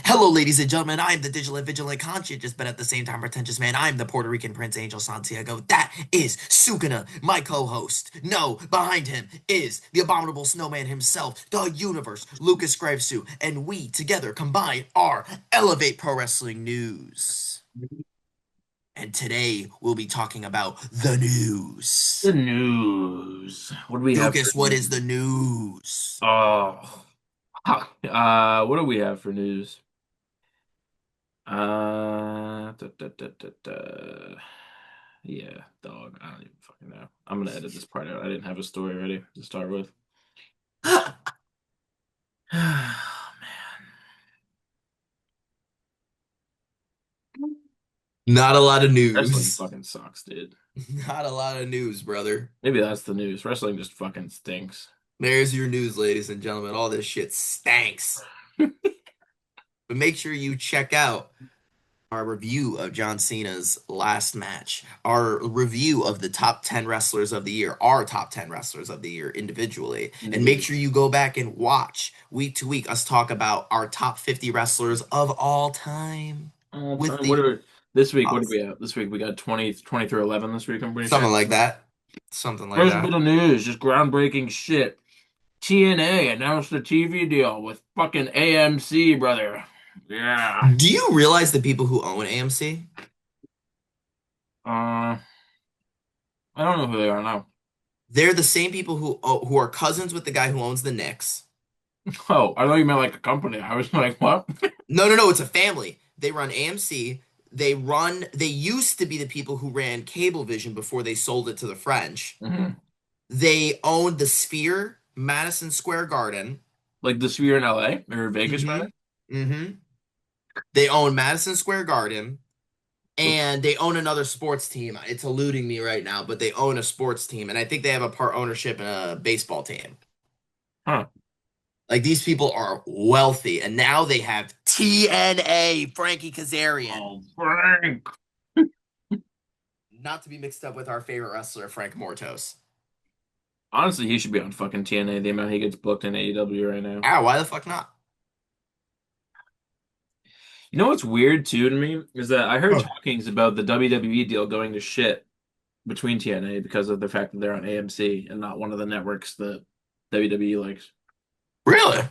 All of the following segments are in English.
Hello, ladies and gentlemen. I'm the digital and vigilant conscientious, but at the same time pretentious man. I'm the Puerto Rican Prince Angel Santiago. That is Sukuna, my co-host. No, behind him is the abominable snowman himself, the universe, Lucas Gravesu, and we together combine our Elevate Pro Wrestling News. And today we'll be talking about the The news. news. What do we have for Lucas, what is news? the news? Oh, what do we have for news? Da. Yeah, dog. I don't even fucking know. I'm gonna edit this part out. I didn't have a story ready to start with. Oh, man. Not a lot of Wrestling news. fucking sucks, dude. Not a lot of news, brother. Maybe that's the news. Wrestling just fucking stinks. There's your news, ladies and gentlemen. All this shit stinks. But make sure you check out our review of John Cena's last match, our review of the top 10 wrestlers of the year, our top 10 wrestlers of the year individually. And make Individual. sure you go back and watch week to week us talk about our top 50 wrestlers of all time All with time. the This week? What do we have? This week we got 20 through 11 this week, I'm pretty sure. something like that. Something like First bit that. of news, just groundbreaking shit. TNA announced a TV deal with fucking AMC, brother. Yeah. Do you realize the people who own AMC? Uh, I don't know who they are now. They're the same people who are cousins with the guy who owns the Knicks. Oh, I thought you meant like a company. I was like, what? No, no, no, it's a family. They run AMC. They used to be the people who ran Cablevision before they sold it to the French. Mhm. They owned the Sphere, Madison Square Garden. Like the Sphere in LA or Vegas, rather. Mm-hmm. Mm-hmm. They own Madison Square Garden, What- and they own another sports team. It's eluding me right now, but they own a sports team, and I think they have a part ownership in a baseball team. Huh. Like these people are wealthy, and now they have TNA, Frankie Kazarian. Oh, Frank. Not to be mixed up with our favorite wrestler, Frank Mortos. Honestly, he should be on fucking TNA. The amount he gets booked in AEW right now. Ah, why the fuck not? You know what's weird too to me is that I heard Oh, talkings about the WWE deal going to shit between TNA because of the fact that they're on AMC and not one of the networks that WWE likes. really?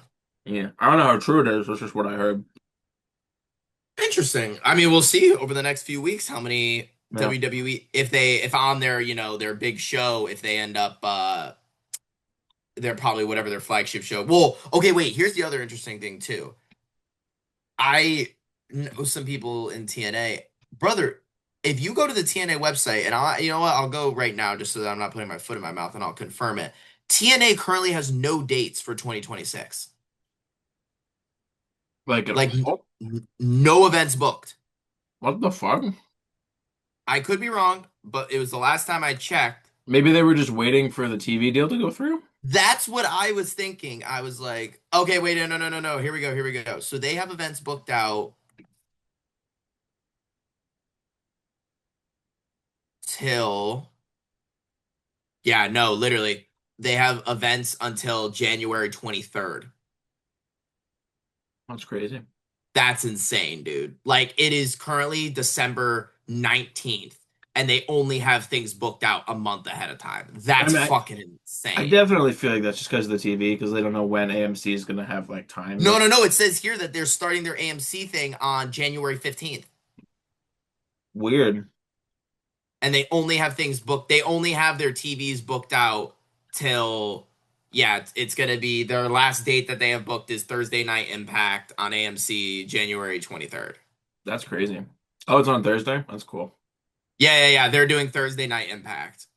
Yeah, I don't know how true it is. That's just what I heard. Interesting. I mean, we'll see over the next few weeks how many Yeah, WWE if on their, their big show, if they end up they're probably whatever their flagship show. Well, okay, wait, here's the other interesting thing too. I know some people in TNA. Brother, if you go to the TNA website, and you know what, I'll go right now just so that I'm not putting my foot in my mouth and I'll confirm it. TNA currently has no dates for 2026. like at Like all. no events booked. What the fuck? I could be wrong, but it was the last time I checked. Maybe they were just waiting for the TV deal to go through. That's what I was thinking. I was like, okay, wait, no, no, no, no, no. Here we go, here we go. So they have events booked out till, yeah, no, literally. They have events until January 23rd. That's crazy. That's insane, dude. Like it is currently December 19th and they only have things booked out a month ahead of time. I That's mean, fucking I insane. definitely feel like that's just because of the TV because they don't know when AMC is gonna have like time No, yet. no, no. It says here that they're starting their AMC thing on January 15th. Weird. And they only have things booked. They only have their TVs booked out till, yeah, it's going to be their last date that they have booked is Thursday Night Impact on AMC, January 23rd. That's crazy. Oh, it's on Thursday. That's cool. Yeah, yeah, yeah. They're doing Thursday Night Impact,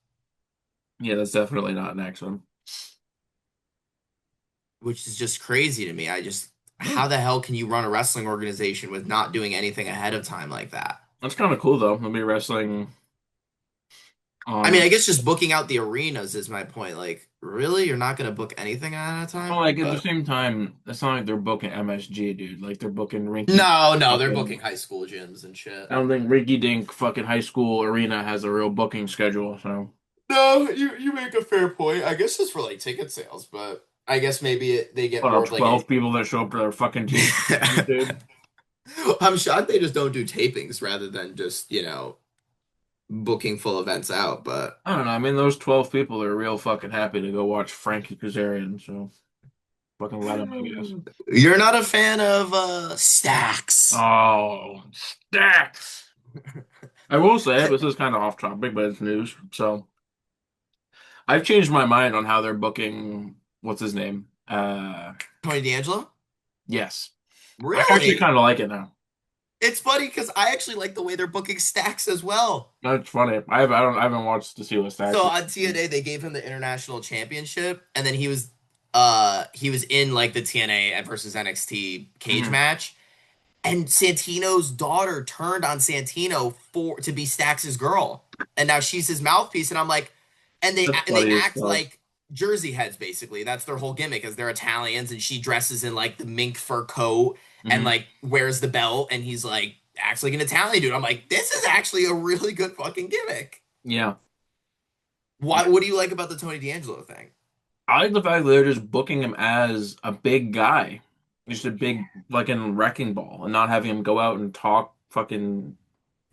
Yeah, that's definitely not next one. which is just crazy to me. Yeah. How the hell can you run a wrestling organization with not doing anything ahead of time like that? That's kind of cool though. They'll be wrestling I mean, on. I guess just booking out the arenas is my point. Like, really? You're not going to book anything ahead of Well, time? like at the But same time, it's not like they're booking MSG, dude. Like they're booking Rinky. no, no, they're Fucking. booking high school gyms and shit. I don't think Rinky Dink fucking high school arena has a real booking schedule. So No, you make a fair point. I guess just for like ticket sales, but I guess maybe they get What more are of like an. 12 people that show up to their fucking TV, dude? I'm shocked they just don't do tapings rather than just, booking full events out. But I don't know. I mean, those 12 people are real fucking happy to go watch Frankie Kazarian, so fucking let him, I guess. you're not a fan of Stacks. Oh, stacks. I will say, this is kind of off topic, but it's news. So I've changed my mind on how they're booking. What's his name? Tony D'Angelo? Yes. I actually Really? kind of like it now. It's funny because I actually like the way they're booking Stacks as well. That's funny. I haven't watched to see what So stacks is. on TNA they gave him the international championship, and then he was in like the TNA versus NXT cage Mhm. match, and Santino's daughter turned on Santino for to be Stax's girl, and now she's his mouthpiece. And I'm like, and they That's and they funny as act fuck. like Jersey heads basically. That's their whole gimmick, is they're Italians, and she dresses in like the mink fur coat and Hmm. like wears the belt, and he's like acts like an Italian dude. I'm like, this is actually a really good fucking gimmick. Yeah. Why? What do you like about the Tony D'Angelo thing? I like the fact that they're just booking him as a big guy, just a big fucking wrecking ball, and not having him go out and talk fucking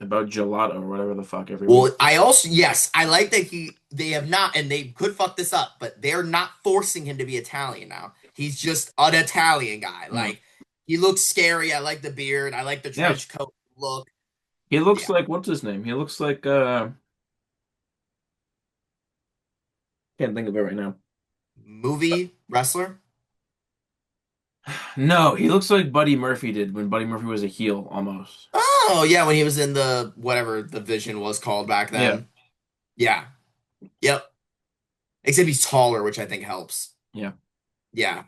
about gelato or whatever the fuck every week. Well, I also yes, I like that they have not, and they could fuck this up, but they're not forcing him to be Italian now. He's just an Italian guy. Yeah. Like he looks scary. I like the beard. I like the Yeah. trench coat look. He looks Yeah, like what's his name? He looks like can't think of it right now. movie wrestler. No, he looks like Buddy Murphy did when Buddy Murphy was a heel almost. Oh yeah, when he was in the whatever the Vision was called back Yeah. then. Yeah. Yep. Except he's taller, which I think helps. Yeah. Yeah.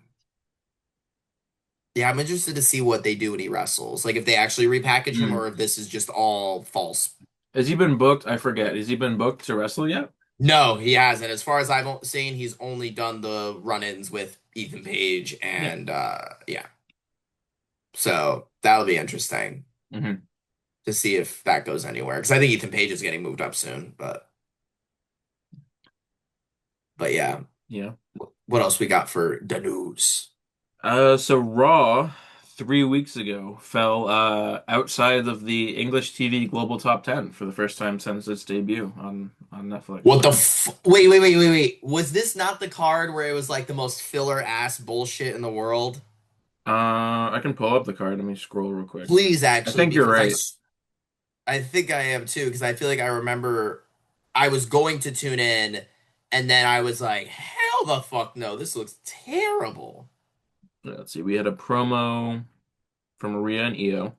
Yeah, I'm interested to see what they do when he wrestles. Like if they actually repackage him Mm. or if this is just all false. Has he been booked? I forget. Has he been booked to wrestle yet? No, he hasn't. As far as I've seen, he's only done the run-ins with Ethan Page Yeah. and yeah. So that'll be interesting Hmm. to see if that goes anywhere. Because I think Ethan Page is getting moved up soon. But yeah. Yeah. What else we got for the news? So Raw 3 weeks ago fell outside of the English TV Global Top 10 for the first time since its debut on Netflix. What the wait, wait, wait, wait, wait. Was this not the card where it was like the most filler ass bullshit in the world? I can pull up the card. Let me scroll real quick. Please, I actually, think you're because right. I think I am too, because I feel like I remember I was going to tune in and then I was like, hell the fuck no, this looks terrible. Let's see. We had a promo from Maria and Io.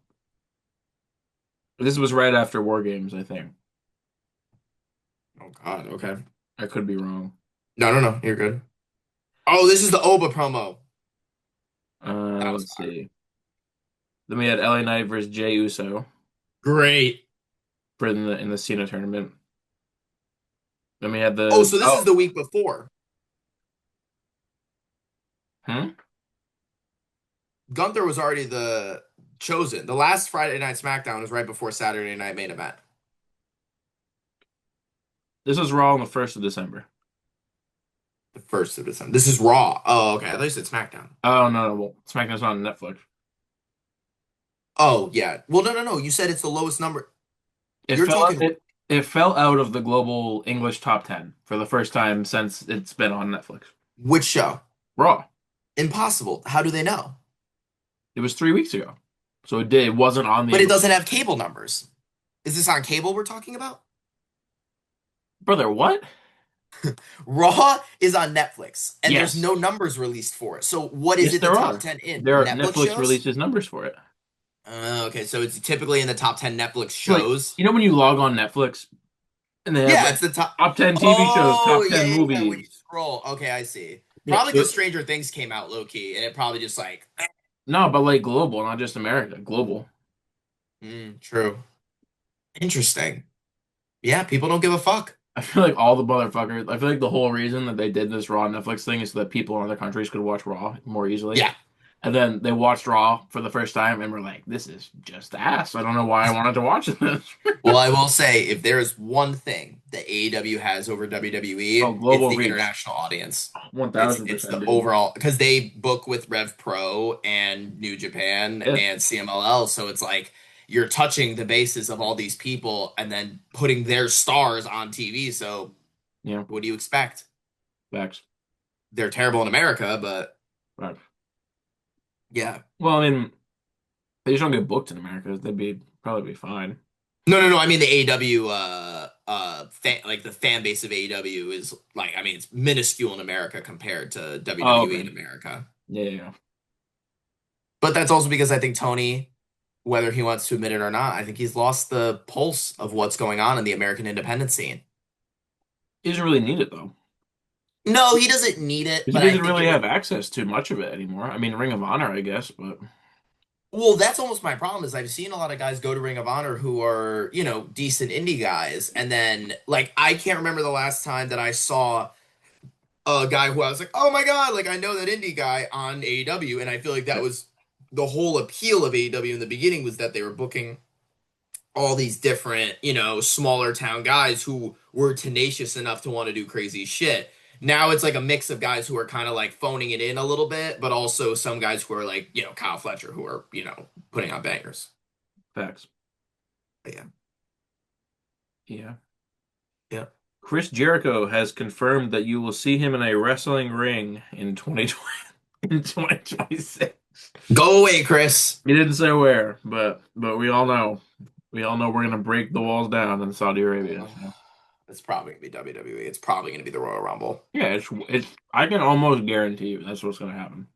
This was right after War Games, I think. Oh God, okay. I could be wrong. No, no, no, you're good. Oh, this is the Oba promo. That was Let's fire. see. Then we had LA Knight versus Jey Uso Great. for in the Cena tournament. Then we had Oh, the so this is the week before. hmm? Gunther was already the chosen. The last Friday Night SmackDown was right before Saturday Night Main Event. This was Raw on the 1st of December. The first of December. This is Raw. Oh, okay. I thought you said SmackDown. Oh no, no, well, SmackDown's not on Netflix. Oh, yeah. Well, no, no, no. You said it's the lowest number. It You're fell talking it fell out of the global English top 10 for the first time since it's been on Netflix. which show? Raw. Impossible. How do they know? It was 3 weeks ago. So it wasn't on the But it English. doesn't have cable numbers. Is this on cable we're talking about? Brother, what? Raw is on Netflix, and there's Yes. no numbers released for it. So what is Yes, it the there top are. 10 in? There are Netflix Netflix shows? releases numbers for it. Okay, so it's typically in the top 10 Netflix Like, shows. you know when you log on Netflix and they have Yeah, like it's the top. top 10 TV shows, Oh, top yeah, 10 yeah, yeah. When you movies. scroll. Okay, I see. Yeah, Probably so because Stranger Things came out low key, and it probably just like, no, but like global, not just America, global. true. Interesting. Yeah, people don't give a fuck. I feel like all the motherfuckers, I feel like the whole reason that they did this Raw Netflix thing is so that people in other countries could watch Raw more easily. Yeah. And then they watched Raw for the first time and were like, "This is just ass. I don't know why I wanted to watch this." Well, I will say, if there is one thing that AEW has over Oh, WWE, it's global the reach, international audience. one It's thousand it's percent, the dude. overall because they book with Rev Pro and New Japan Yeah, and CMLL, so it's like you're touching the bases of all these people and then putting their stars on TV. So yeah, what do you expect? facts, They're terrible in America, but facts. yeah. Well, I mean, they just don't get booked in America. They'd be probably be fine. No, no, no. I mean the AEW like the fan base of AEW is like I mean it's minuscule in America compared to Oh, WWE in okay. America. Yeah, yeah, yeah. But that's also because I think Tony, whether he wants to admit it or not, I think he's lost the pulse of what's going on in the American independent scene. He doesn't really need it though, No, he doesn't need it, because but he I doesn't think really it would. have access to much of it anymore. I mean, Ring of Honor, I guess, but Well, that's almost my problem is I've seen a lot of guys go to Ring of Honor who are, decent indie guys. And then like I can't remember the last time that I saw a guy who I was like, "Oh my God, like I know that indie guy on AEW." And I feel like that yeah. was the whole appeal of AEW in the beginning was that they were booking all these different, smaller town guys who were tenacious enough to want to do crazy shit. Now it's like a mix of guys who are kind of like phoning it in a little bit, but also some guys who are like, Kyle Fletcher who are, putting on bangers. Facts. But yeah. Yeah. Yeah. Chris Jericho has confirmed that you will see him in a wrestling ring in 2020 in 2026. Go away, Chris. He didn't say where, but we all know. We all know we're gonna break the walls down in Saudi Arabia. Ugh. So. It's probably gonna be WWE. It's probably gonna be the Royal Rumble. Yeah, it's I can almost guarantee you that's what's gonna happen.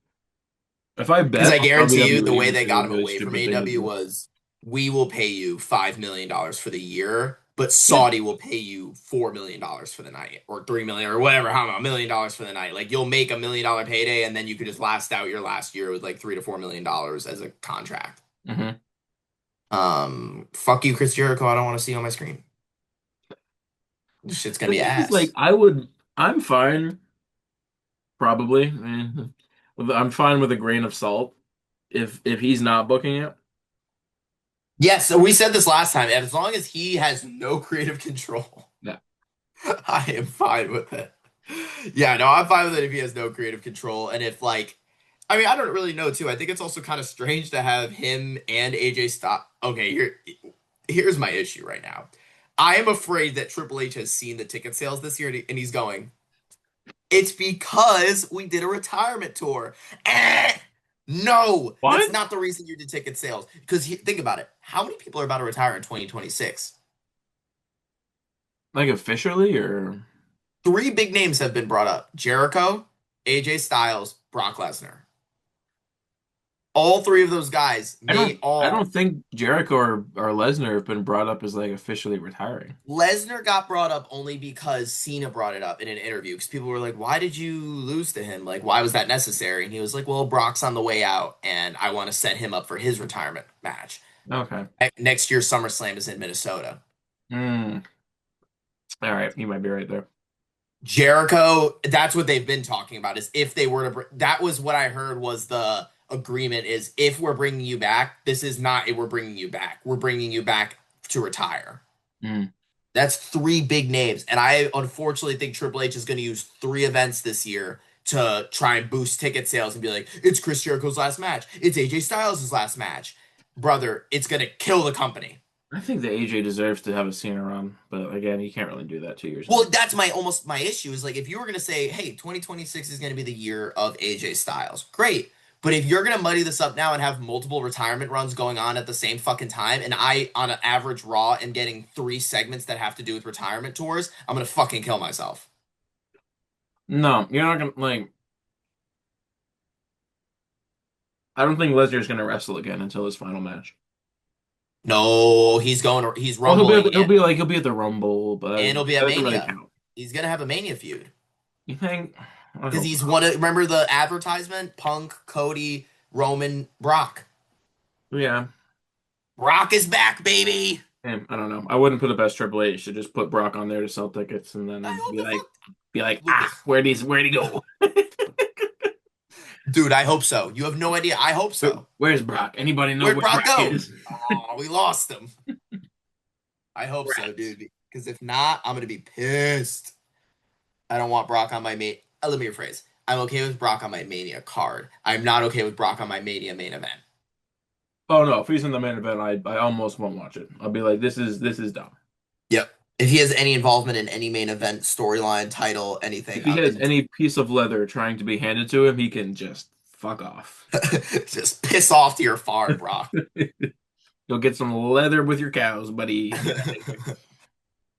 If I Because bet I on guarantee you, the WWE, way I'm they gonna do a got him really away from stupid thing to AEW do. was we will pay you $5 million for the year, but Yeah. Saudi will pay you $4 million for the night, or 3 million, or whatever. How about $1 million for the night? Like you'll make $1 million payday, and then you could just last out your last year with like $3 to $4 million as a contract. hmm Fuck you, Chris Jericho. I don't want to see you on my screen. This shit's gonna The be thing is, like, ass. I'm fine, probably. I'm fine with a grain of salt if he's not booking it. Yes, so we said this last time. As long as he has no creative control. Yeah. I am fine with it. Yeah, no, I'm fine with it if he has no creative control. And if, like, I mean, I don't really know, too. I think it's also kind of strange to have him and AJ stop. Okay, here's my issue right now. I am afraid that Triple H has seen the ticket sales this year and he's going, it's because we did a retirement tour. Eh, no, that's What? not the reason you did ticket sales. Because think about it. How many people are about to retire in 2026? Like officially or Three big names have been brought up: Jericho, AJ Styles, Brock Lesnar. All three of those guys may I all. don't think Jericho or Lesnar have been brought up as like officially retiring. Lesnar got brought up only because Cena brought it up in an interview because people were like, "Why did you lose to him? Like, why was that necessary?" And he was like, "Well, Brock's on the way out, and I want to set him up for his retirement match. Okay. Next year's SummerSlam is in Minnesota." Hmm. All right, you might be right there. Jericho, that's what they've been talking about. Is if they were to, that was what I heard was the agreement. Is if we're bringing you back, this is not if we're bringing you back. We're bringing you back to retire. Hmm. That's three big names. And I unfortunately think Triple H is going to use three events this year to try and boost ticket sales and be like, it's Chris Jericho's last match. It's AJ Styles' last match. Brother, it's going to kill the company. I think that AJ deserves to have a Cena run, but again, you can't really do that 2 years in a Well, row. that's my issue is like if you were going to say, hey, 2026 is going to be the year of AJ Styles, great. But if you're going to muddy this up now and have multiple retirement runs going on at the same fucking time, and I, on an average Raw, am getting three segments that have to do with retirement tours, I'm going to fucking kill myself. No, you're not gonna like. I don't think Lesnar's gonna wrestle again until his final match. No, he's Well, rumbling, he'll be at the Rumble, but and he'll be that at doesn't really Mania. count. He's going to have a Mania feud. You think? I Because hope he's not. one of, remember the advertisement? Punk, Cody, Roman, Brock. Yeah, Brock is back, baby. I don't know. I wouldn't put it past Triple H to just put Brock on there to sell tickets and I then hope the fuck. be like, Lucas, where'd he go? Dude, I hope so. You have no idea. I hope so. Where's Brock? Anybody know Where'd where Brock Brock go? is? Oh, we lost him. I hope so, Rats. dude. Because if not, I'm gonna be pissed. I don't want Brock on my main. Let me rephrase. I'm okay with Brock on my Mania card. I'm not okay with Brock on my Mania main event. Oh no, if he's in the main event, I almost won't watch it. I'll be like, this is dumb. Yep. If he has any involvement in any main event, storyline, title, If anything, he has and any piece of leather trying to be handed to him, he can just fuck off. just piss off to your farm, Brock. You'll get some leather with your cows, buddy. Get out of here.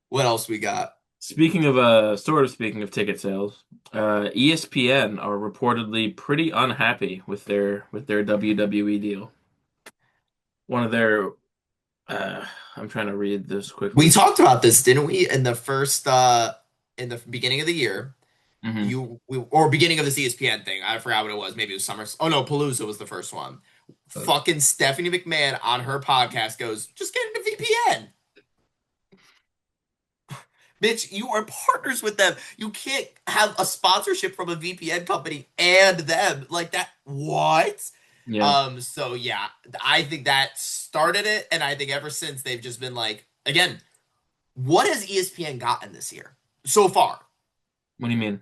What else we got? Speaking of sort of speaking of ticket sales, ESPN are reportedly pretty unhappy with their WWE deal. One of their uh I'm trying to read this We quickly. talked about this, didn't we, in the beginning of the year? Hmm. Or beginning of this ESPN thing. I forgot what it was. Maybe it was Summer. Oh no, Palooza was the first one. Fucking Stephanie McMahon on her podcast goes, just get into VPN. Bitch, you are partners with them. You can't have a sponsorship from a VPN company and them like that. What? Yeah. So yeah, I think that started it, and I think ever since they've just been like, again, what has ESPN gotten this year so far? What do you mean?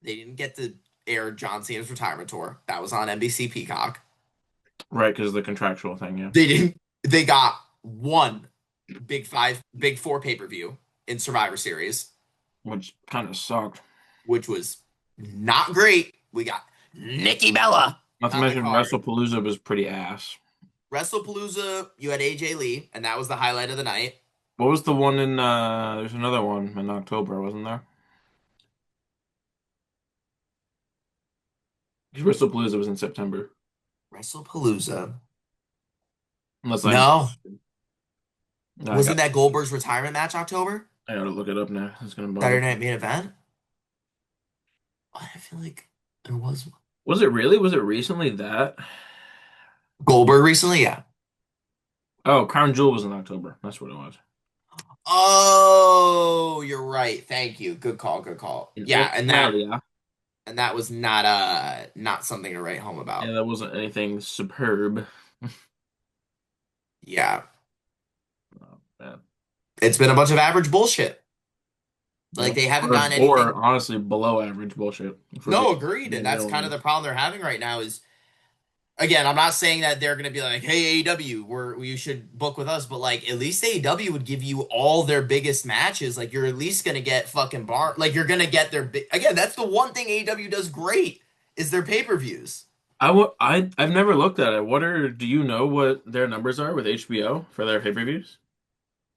They didn't get to air John Cena's retirement tour. That was on NBC Peacock. Right, because of the contractual thing, yeah. They didn't. They got one Big Five, Big Four pay per view in Survivor Series, Which kind of sucked. which was not great. We got Nikki Bella Not to on the mention card. WrestlePalooza was pretty ass. WrestlePalooza, you had AJ Lee, and that was the highlight of the night. What was the one in there's another one in October, wasn't there? WrestlePalooza was in September. WrestlePalooza. Unless I'm No, I got wasn't that Goldberg's retirement match October? I gotta look it up now. It's gonna bother Saturday me. Night Main Event. I feel like there was one. Was it really? Was it recently that? Goldberg recently. Yeah. Oh, Crown Jewel was in October. That's what it was. Oh, you're right. Thank you. Good call. Good call. In Yeah, Australia. and that was not something to write home Yeah, about. that wasn't anything superb. Yeah, Oh, man. it's been a bunch of average bullshit. Like Yep. they haven't Or, gotten or anything. honestly, below average bullshit. If we're No, being, agreed. And being that's real kind of here. the problem they're having right now is again, I'm not saying that they're gonna be like, hey, AEW, you should book with us, but like at least AEW would give you all their biggest matches. Like you're at least gonna get fucking bar like you're gonna get their big again, that's the one thing AEW does great is their pay-per-views. I've never looked at it. Do you know what their numbers are with HBO for their pay-per-views?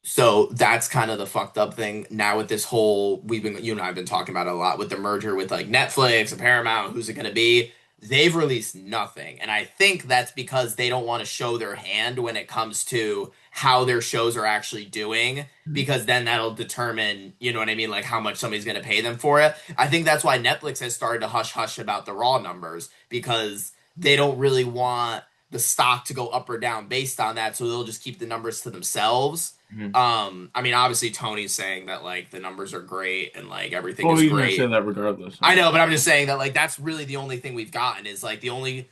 So that's kind of the fucked up thing now with this whole you and I have been talking about it a lot with the merger with like Netflix and Paramount, who's it gonna be? They've released nothing. And I think that's because they don't want to show their hand when it comes to how their shows are actually doing, because then that'll determine, you know what I mean, like how much somebody's gonna pay them for it. I think that's why Netflix has started to hush hush about the raw numbers, because they don't really want the stock to go up or down based on that, so they'll just keep the numbers to themselves. Mhm. I mean, obviously Tony's saying that like the numbers are great and like everything Well, is he's gonna say great. that regardless. I know, but I'm just saying that like that's really the only thing we've gotten is like the only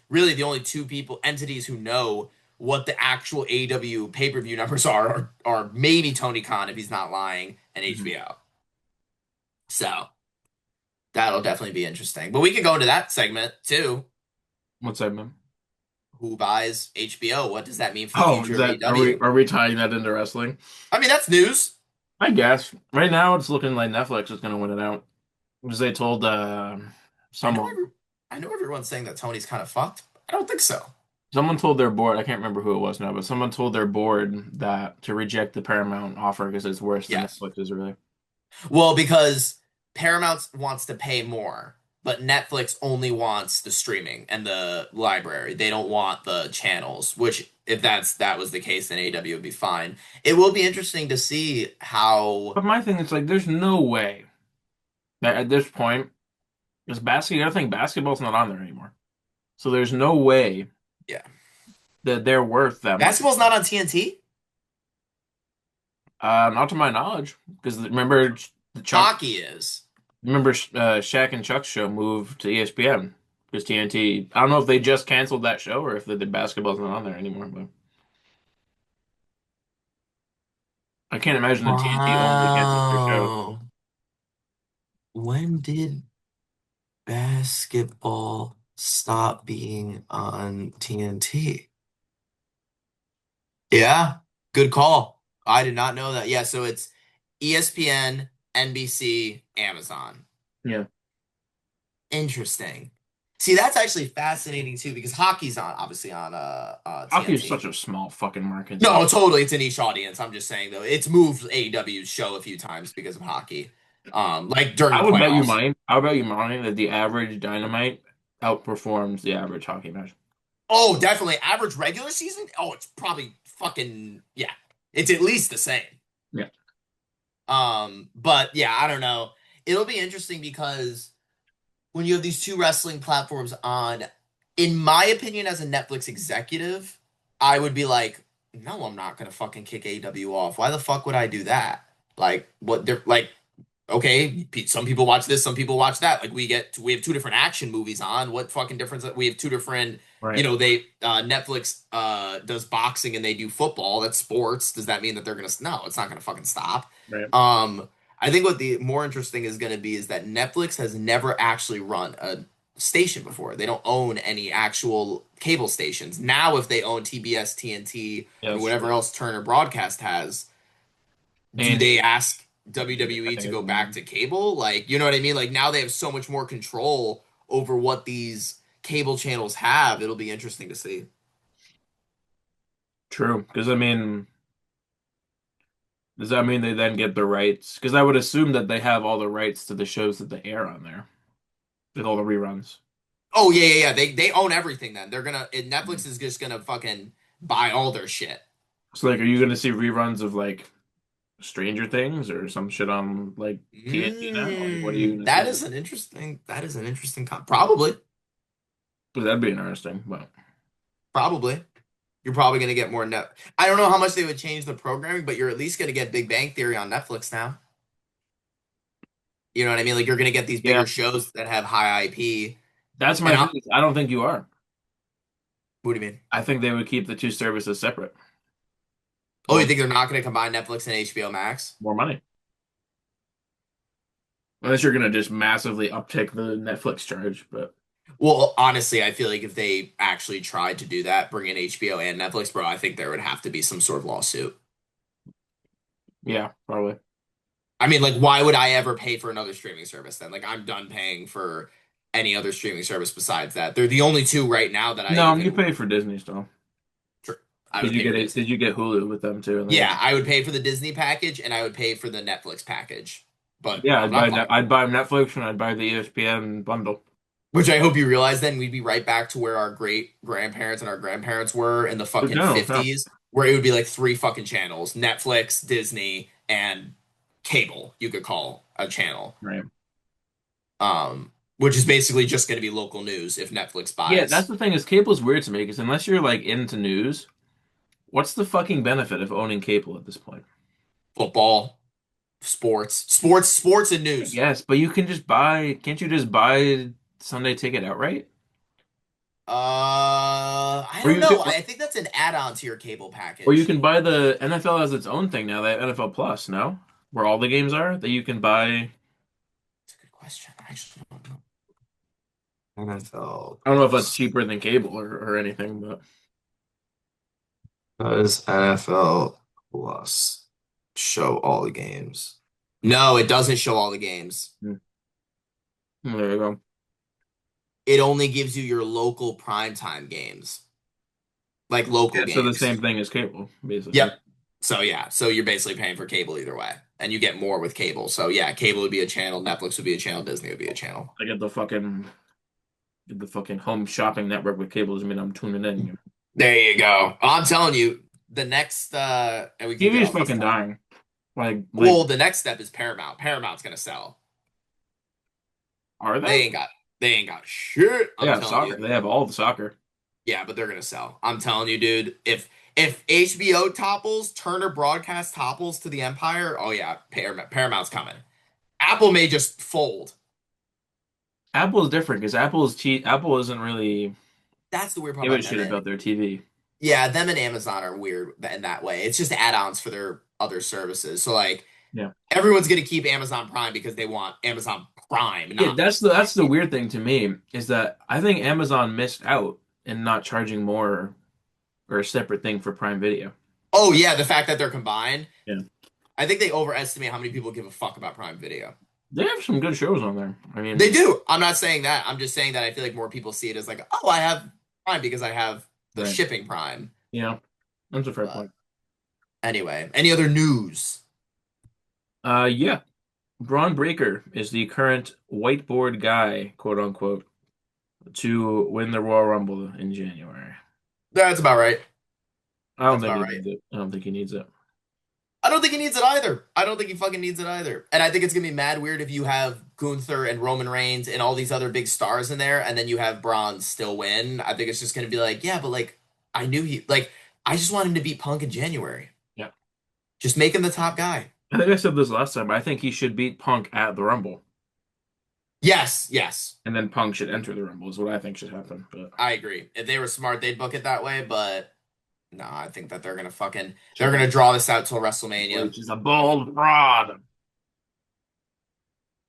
two people entities who know what the actual AEW pay-per-view numbers are maybe Tony Khan if he's not lying and Mhm. HBO. So that'll definitely be interesting. But we could go into that segment too. What segment? Who buys HBO? What does that mean for the Oh, future is of that AEW? are we tying that into wrestling? I mean, that's news. I guess. Right now it's looking like Netflix is gonna win it out. Because they told I know someone every, I know everyone's saying that Tony's kind of fucked. I don't think so. someone told their board, I can't remember who it was now, but someone told their board that to reject the Paramount offer because it's worse than Yes. Netflix is really. Well, because Paramount wants to pay more, but Netflix only wants the streaming and the library. They don't want the channels, which if that was the case, then AW would be fine. It will be interesting to see how But my thing is like there's no way that at this point, because basket, I think basketball's not on there anymore. So there's no way yeah. that they're worth that much. Basketball's not on TNT. Not to my knowledge, because remember the Chuck, Hockey is. remember Shaq and Chuck's show moved to ESPN Because TNT, I don't know if they just canceled that show or if the basketball's not on there anymore, but I can't imagine that TNT only cancels their shows. Wow. When did basketball stop being on TNT? Yeah, good call. I did not know that. Yeah, so it's ESPN, NBC, Amazon. Yeah. Interesting. See, that's actually fascinating too because hockey's on obviously on Hockey is TNT. such a small fucking market though. No, totally, it's a niche audience. I'm just saying though, it's moved AEW's show a few times because of hockey. Like during the playoffs. I would bet you money that the average Dynamite outperforms the average hockey match. Oh, definitely. Average regular season? Oh, it's probably fucking yeah. It's at least the same. Yeah. But yeah, I don't know. It'll be interesting because when you have these two wrestling platforms on, in my opinion, as a Netflix executive, I would be like, no, I'm not gonna fucking kick AEW off. Why the fuck would I do that? Like, what they're like, okay, some people watch this, some people watch that. Like we have two different action movies on. What fucking difference? We have two different, Right. they Netflix does boxing and they do football. That's sports. Does that mean that they're gonna? No, it's not gonna fucking stop. Right. I think what the more interesting is gonna be is that Netflix has never actually run a station before. They don't own any actual cable stations. Now, if they own TBS, TNT, Yeah, and that's whatever true. else Turner Broadcast has, do And they ask I WWE think to it's go back to cable? Like, you know what I mean? Like now they have so much more control over what these cable channels have. It'll be interesting to see. true. Because I mean, does that mean they then get the rights? Because I would assume that they have all the rights to the shows that they air on there with all the reruns. Oh yeah, yeah, yeah. They own everything then. Netflix is just gonna fucking buy all their shit. So like, are you going to see reruns of like Stranger Things or some shit on like TNT now? Like, what are you going to see? That is an interesting probably. Because that'd be interesting. But Probably. You're probably gonna get more net. I don't know how much they would change the programming, but you're at least gonna get Big Bang Theory on Netflix now. You know what I mean? Like you're gonna get these yeah, bigger shows that have high IP. that's And my thing. I don't think you are. what do you mean? I think they would keep the two services separate. Oh, you Well, think they're not going to combine Netflix and HBO Max? more money. Unless you're going to just massively uptick the Netflix charge. But Well, honestly, I feel like if they actually tried to do that, bring in HBO and Netflix, bro, I think there would have to be some sort of lawsuit. yeah, probably. I mean, like, why would I ever pay for another streaming service then? Like, I'm done paying for any other streaming service besides that. They're the only two right now that I No, you even, pay for Disney still. I would pay for Did Disney. you get Hulu with them too? And they Yeah, I would pay for the Disney package and I would pay for the Netflix package. But yeah, I'm not buying. I'd buy Netflix and I'd buy the ESPN bundle. Which I hope you realize then we'd be right back to where our great grandparents and our grandparents were in the But fucking no, no, 50s, where it would be like three fucking channels, Netflix, Disney, and cable, you could call a channel. right. Which is basically just going to be local news if Netflix Yeah, that's buys the thing is cable's weird to me because unless you're like into news, what's the fucking benefit of owning cable at this point? football, sports, and news. Yes, but you can just buy, can't you just buy Sunday ticket outright? I Or don't you can, know. I think that's an add-on to your cable or you package. can buy the NFL has its own thing now, that NFL Plus, no? Where all the games are that you can buy. That's a good question. I actually don't know. NFL I don't know if that's cheaper than cable or anything, but Does NFL Plus show all the games? No, it doesn't show all the games. hmm, there you go. It only gives you your local primetime games, like local Yeah, so the same games. thing as cable, basically. Yep. So yeah, so you're basically paying for cable either way, and you get more with cable. So yeah, cable would be a channel, Netflix would be a channel, Disney would be a channel. I get the fucking home shopping network with cable doesn't mean I'm tuning in. You know? There you go. I'm telling you, the next and we can TV get is off this fucking topic. dying. Like, Well, the next step is Paramount. Paramount's gonna sell. are They they? ain't got they ain't got shit. They I'm have telling soccer. you. They have all the soccer. Yeah, but they're gonna sell. I'm telling you, dude. If HBO topples, Turner Broadcast topples to the Empire, oh yeah, Paramount's coming. Apple may just fold. Apple is different because Apple isn't really That's the weird part give a about shit them. about their TV. Yeah, them and Amazon are weird in that way. It's just add-ons for their other services. So like Yeah. everyone's gonna keep Amazon Prime because they want Amazon Prime, Yeah, not Prime that's the Video. weird thing to me is that I think Amazon missed out in not charging more or a separate thing for Prime Video. Oh yeah, the fact that they're combined. Yeah. I think they overestimate how many people give a fuck about Prime Video. They have some good shows on there. I They mean, do. I'm not saying that. I'm just saying that I feel like more people see it as like, oh, I have Prime because I have the right. shipping Prime. Yeah, that's a fair But point. anyway, any other news? Yeah. Braun Breaker is the current whiteboard guy, quote unquote, to win the Royal Rumble in January. That's about right. I don't That's think about he right. needs it. I don't think he needs it. I don't think he needs it either. I don't think he fucking needs it either. And I think it's gonna be mad weird if you have Gunther and Roman Reigns and all these other big stars in there, and then you have Braun still win. I think it's just gonna be like, yeah, but like I knew he like I just want him to beat Punk in January. Yeah. Just make him the top guy. I think I said this last time. I think he should beat Punk at the Rumble, Yes, yes. and then Punk should enter the Rumble, is what I think should happen. But I agree. If they were smart, they'd book it that way, but no, I think that they're Triple gonna draw this out till Triple WrestleMania. H is a bold fraud.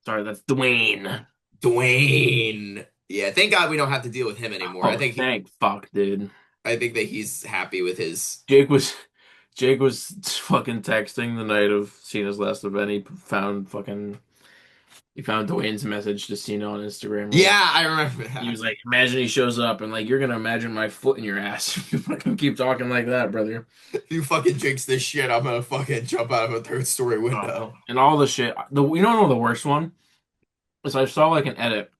Sorry, that's Dwayne. Dwayne. Yeah, thank God we don't have to deal with him anymore. Oh, thank fuck, dude. I think that he's happy with his. Jake was Jake was fucking texting the night of Cena's last event. He found Dwayne's message to Cena on Instagram. Like Yeah, I remember he that. was like, imagine he shows up and like you're gonna imagine my foot in your ass if you fucking keep talking like that, brother. If you fucking jinx this shit, I'm gonna fucking jump out of a third story window. And all the shit. The worst one is I saw like an edit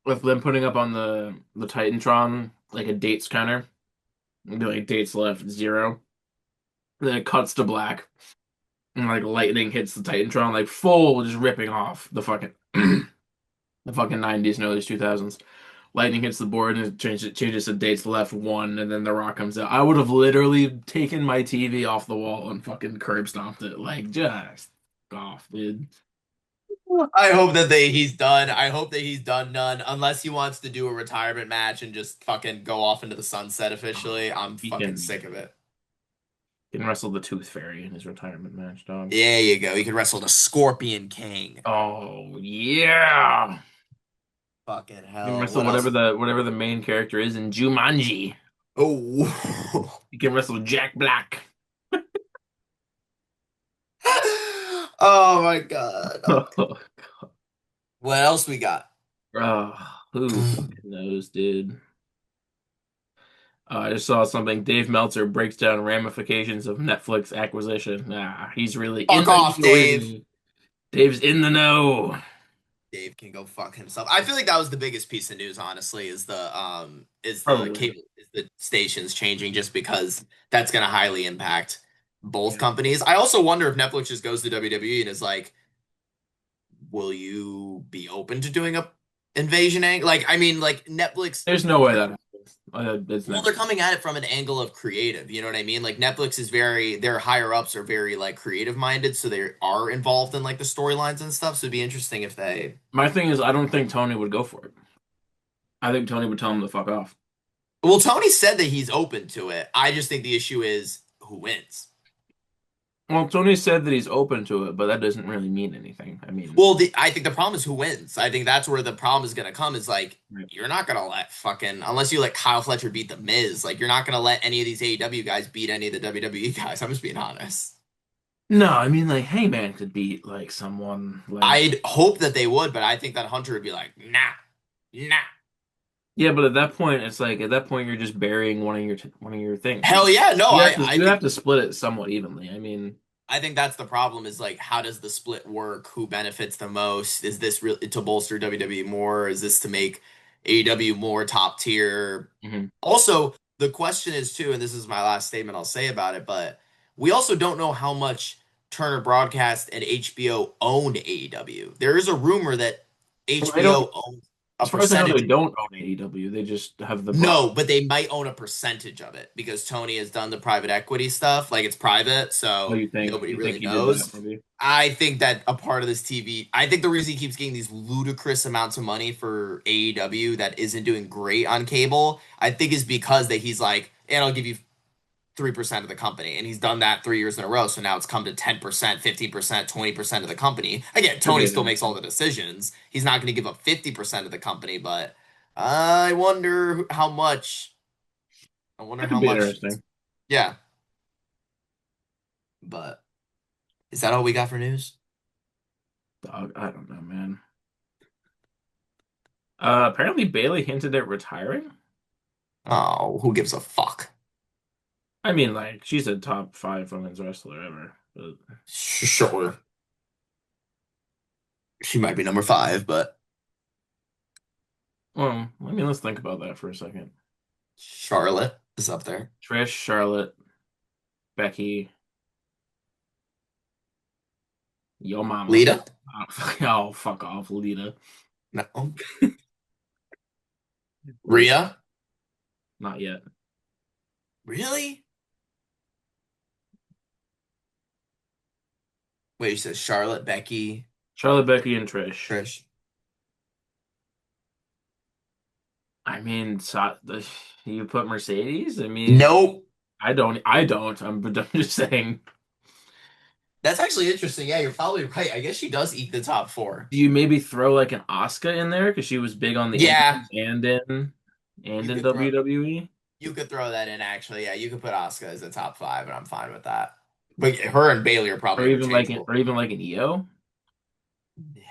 with them putting up on the Titantron like a dates counter. It'd be like dates left 0. And then it cuts to black. And like lightning hits the Titantron, like full, just ripping off the fucking the fucking 90s and early 2000s. Lightning hits the board and it changes to dates left 1, and then The Rock comes out. I would have literally taken my TV off the wall and fucking curb stomped it. Like, just off, dude. I hope that he's done. I hope that he's done none. Unless he wants to do a retirement match and just fucking go off into the sunset officially. I'm He fucking sick of it. can wrestle the Tooth Fairy in his retirement match, dog. There you go. He could wrestle the Scorpion King. Oh yeah. Fucking He can hell. wrestle What else? whatever the main character is in Jumanji. Oh. He can wrestle Jack Black. Oh my God. What else we got? Oh, who fucking knows, dude? I just saw something. Dave Meltzer breaks down ramifications of Netflix acquisition. He's really in Fuck the off, know, isn't Dave. he? Dave's in the know. Dave can go fuck himself. I feel like that was the biggest piece of news, honestly, is the Probably. cable is the stations changing just because that's gonna highly impact both Yeah. companies. I also wonder if Netflix just goes to WWE and is like, will you be open to doing a invasion angle? Like, I mean, like Netflix, There's no way that happens. It's well, never. they're coming at it from an angle of creative. You know what I mean? Like Netflix is very, their higher ups are very like creative minded, so they are involved in like the storylines and stuff. So it'd be interesting if they. My thing is, I don't think Tony would go for it. I think Tony would tell him to fuck off. Well, Tony said that he's open to it. I just think the issue is who wins. Well, Tony said that he's open to it, but that doesn't really mean anything. I mean, Well, I think the problem is who wins. I think that's where the problem is going to come. Is like right. you're not going to let fucking unless you let Kyle Fletcher beat the Miz. Like you're not going to let any of these AEW guys beat any of the WWE guys. I'm just being honest. No, I mean like Heyman could beat like someone like I'd hope that they would, but I think that Hunter would be like, nah, nah. yeah, but at that point, it's like at that point you're just burying one of your things. Hell yeah, no. You have to split it somewhat evenly. I mean, I think that's the problem is like, how does the split work? Who benefits the most? Is this really to bolster WWE more? Is this to make AEW more top tier? mhm. Also, the question is too, and this is my last statement I'll say about it, but we also don't know how much Turner Broadcast and HBO owned AEW. There is a rumor that Well, I don't. HBO owns. a As far as I know, they percentage. don't own AEW. They just have the brand. No, but they might own a percentage of it because Tony has done the private equity stuff. Like it's private, Oh, so nobody you think really he did that knows. maybe? I think that a part of this TV, I think the reason he keeps getting these ludicrous amounts of money for AEW that isn't doing great on cable, I think is because that he's like, and I'll give you 3% of the company. And he's done that 3 years in a row. So now it's come to 10%, 15%, 20% of the company. Again, Could Tony be an still makes all interesting. the decisions. He's not going to give up 50% of the company, but I wonder how much. I wonder That how could be much. interesting. Yeah. But is that all we got for news? Dog, I don't know, man. Apparently Bailey hinted at retiring. Oh, who gives a fuck? I mean, like, she's a top five women's wrestler ever. But, Sure. She might be number five, but well, I mean, let's think about that for a second. Charlotte is up there. Trish, Charlotte, Becky, Yo Mama. Lita? Oh, fuck off, Lita. No. Liz, Rhea? not yet. Really? Wait, you said Charlotte, Becky, Charlotte, Becky, and Trish. Trish. I mean, you put Mercedes? I mean, Nope. I don't. I'm just saying. That's actually interesting. Yeah, you're probably right. I guess she does eat the top four. Do you maybe throw like an Asuka in there because she was big on the Yeah, indies and you in could throw WWE, you could throw that in actually. Yeah, you could put Asuka as a top five, and I'm fine with that. But her and Bailey are probably interchangeable. or even like an EO? Yeah,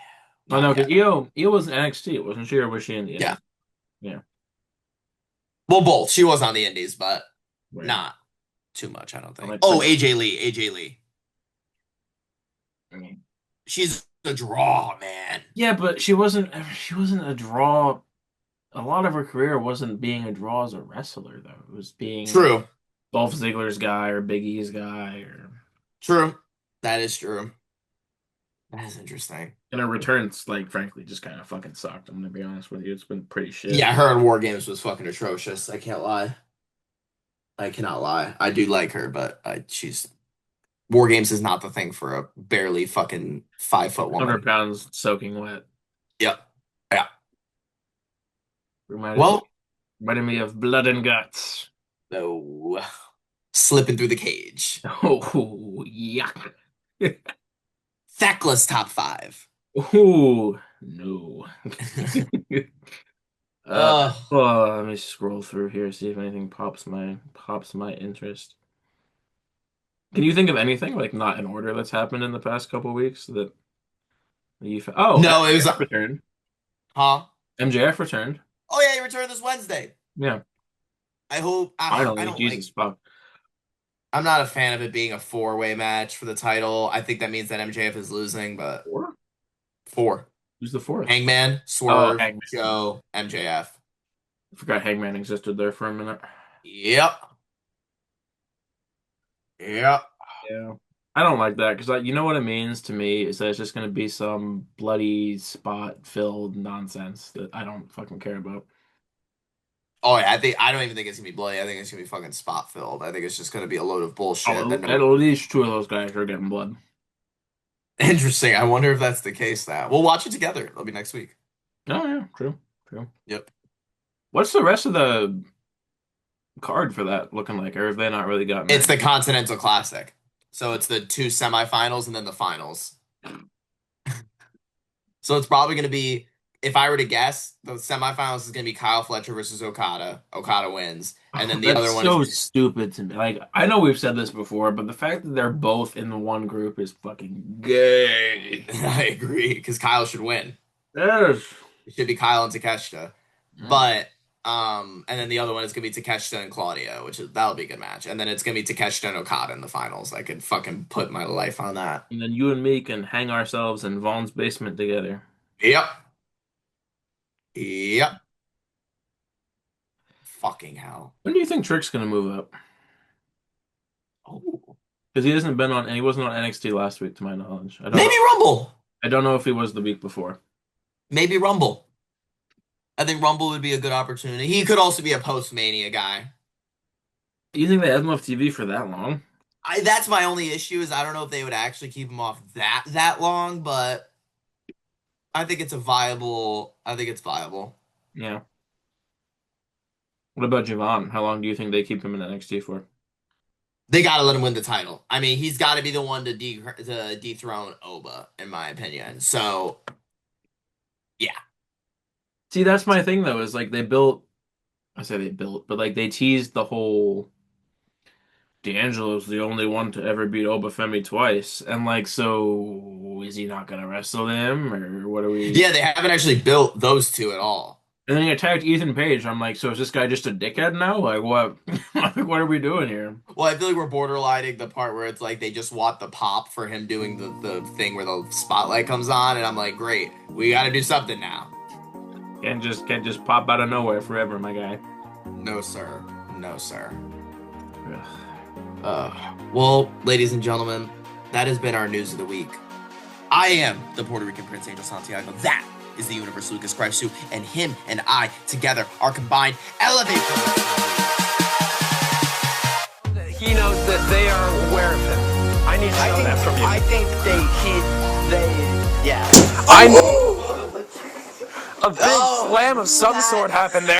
Oh not no, because yet. EO was in NXT, wasn't she, or was she in the Yeah. Indies? Yeah, Well, both. She was on the Indies, but right. not too much, I don't I'm think. like Oh, putting. AJ Lee. AJ Lee. I mean, She's a draw, man. yeah, but she wasn't a draw. A lot of her career wasn't being a draw as a wrestler though. It was being True. Dolph Ziggler's guy or Big E's guy or. True. That is true. That is interesting. And her returns, like, frankly, just kind of fucking sucked. I'm gonna be honest with you. It's been pretty shit. Yeah, her in War Games was fucking atrocious. I can't lie. I cannot lie. I do like her, but she's War Games is not the thing for a barely fucking 5 foot 100 woman. pounds soaking wet. Yep. Yeah. Reminded me, Well, reminded me of Blood and Guts. no. Slipping through the cage. Oh, yuck. Thecla's top five. Oh, no. Ugh. Let me scroll through here, see if anything pops my interest. Can you think of anything like not in order that's happened in the past couple weeks that oh, No, it was MJF returned. huh? MJF returned. Oh yeah, he returned this Wednesday. Yeah, I hope I finally. don't like Jesus fuck. I'm not a fan of it being a four-way match for the title. I think that means that MJF is losing, but Four? four. Who's the fourth? Hangman, Oh, Swerve, Hangman. Joe, MJF. I forgot Hangman existed there for a minute. Yep. Yep. Yeah. I don't like that because you know what it means to me is that it's just going to be some bloody spot filled nonsense that I don't fucking care about. Oh yeah, I don't even think it's gonna be bloody. I think it's gonna be fucking spot filled. I think it's just gonna be a load of bullshit that Oh, no. at least two of those guys are getting blood. Interesting. I wonder if that's the case now. We'll watch it together. It'll be next week. Oh, yeah, true, true. Yep. What's the rest of the card for that looking like? Or have they not really gotten It's that? the Continental Classic. So it's the two semifinals and then the finals. So it's probably gonna be, if I were to guess, the semifinals is gonna be Kyle Fletcher versus Okada. Okada wins. And then the That's other one is so stupid to me. Like, I know we've said this before, but the fact that they're both in the one group is fucking gay. I agree, because Kyle should win. Yes. It should be Kyle and Takeshita. Mm. But and then the other one is gonna be Takeshita and Claudio, which is that'll be a good match. And then it's gonna be Takeshita and Okada in the finals. I could fucking put my life on that. And then you and me can hang ourselves in Vaughn's basement together. Yep. Yep. Fucking hell. When do you think Trick's gonna move up? Oh. Because he hasn't been on, and he wasn't on NXT last week, to my knowledge. I don't know. Maybe Rumble. I don't know if he was the week before. Maybe Rumble. I think Rumble would be a good opportunity. He could also be a post-Mania guy. Do you think they have enough TV for that long? That's my only issue is I don't know if they would actually keep him off that long, but I think it's a viable. I think it's viable. Yeah. What about Javon? How long do you think they keep him in NXT for? They got to let him win the title. I mean, he's got to be the one to dethrone Oba, in my opinion. So yeah, See, that's my thing though, is like they built, I say they built, but like they teased the whole D'Angelo's the only one to ever beat Obafemi twice. And like, so is he not gonna wrestle him or what are we? yeah, they haven't actually built those two at all. And then he attacked Ethan Page. I'm like, so is this guy just a dickhead now? Like what? Like, what are we doing here? Well, I feel like we're borderlining the part where it's like they just want the pop for him doing the thing where the spotlight comes on, and I'm like, great, we got to do something now. Can't just pop out of nowhere forever, my guy. No, sir. No, sir. Ugh. Well, ladies and gentlemen, that has been our news of the week. I am the Puerto Rican Prince Angel Santiago. That is the Universe Lucas Christ, and him and I together are combined. Elevate He knows that they are aware of him. I need to know that from you. I think yeah. I know a big slam of some sort happened there.